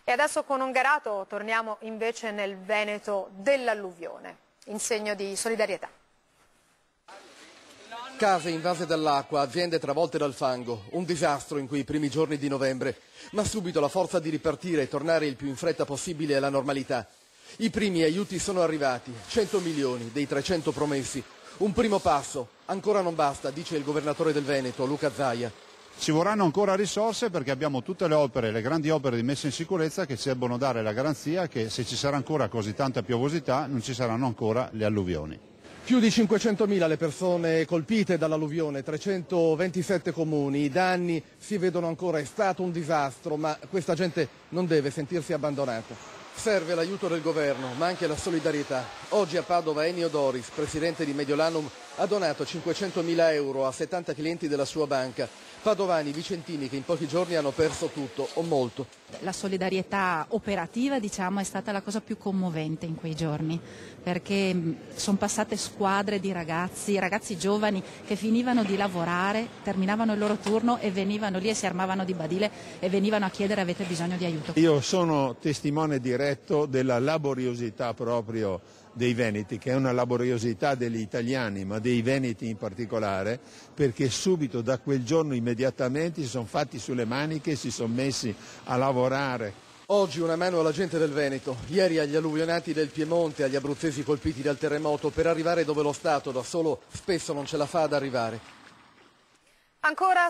E adesso con Ongarato torniamo invece nel Veneto dell'alluvione, in segno di solidarietà. Case invase dall'acqua, aziende travolte dal fango, un disastro in quei primi giorni di novembre, ma subito la forza di ripartire e tornare il più in fretta possibile alla normalità. I primi aiuti sono arrivati, 100 milioni dei 300 promessi. Un primo passo, ancora non basta, dice il governatore del Veneto, Luca Zaia. Ci vorranno ancora risorse perché abbiamo tutte le opere, le grandi opere di messa in sicurezza che ci debbono dare la garanzia che se ci sarà ancora così tanta piovosità non ci saranno ancora le alluvioni. Più di 500.000 le persone colpite dall'alluvione, 327 comuni, i danni si vedono ancora, è stato un disastro, ma questa gente non deve sentirsi abbandonata. Serve l'aiuto del governo, ma anche la solidarietà. Oggi a Padova Ennio Doris, presidente di Mediolanum, ha donato 500.000 euro a 70 clienti della sua banca. Padovani, vicentini che in pochi giorni hanno perso tutto o molto. La solidarietà operativa, diciamo, è stata la cosa più commovente in quei giorni, perché sono passate squadre di ragazzi giovani che finivano di lavorare, terminavano il loro turno e venivano lì e si armavano di badile e venivano a chiedere: avete bisogno di aiuto. Io sono testimone diretto della laboriosità proprio dei veneti, che è una laboriosità degli italiani, ma dei veneti in particolare, perché subito da quel giorno immediatamente si sono fatti sulle maniche, si sono messi a lavorare. Oggi una mano alla gente del Veneto, ieri agli alluvionati del Piemonte, agli abruzzesi colpiti dal terremoto, per arrivare dove lo Stato da solo spesso non ce la fa ad arrivare. Ancora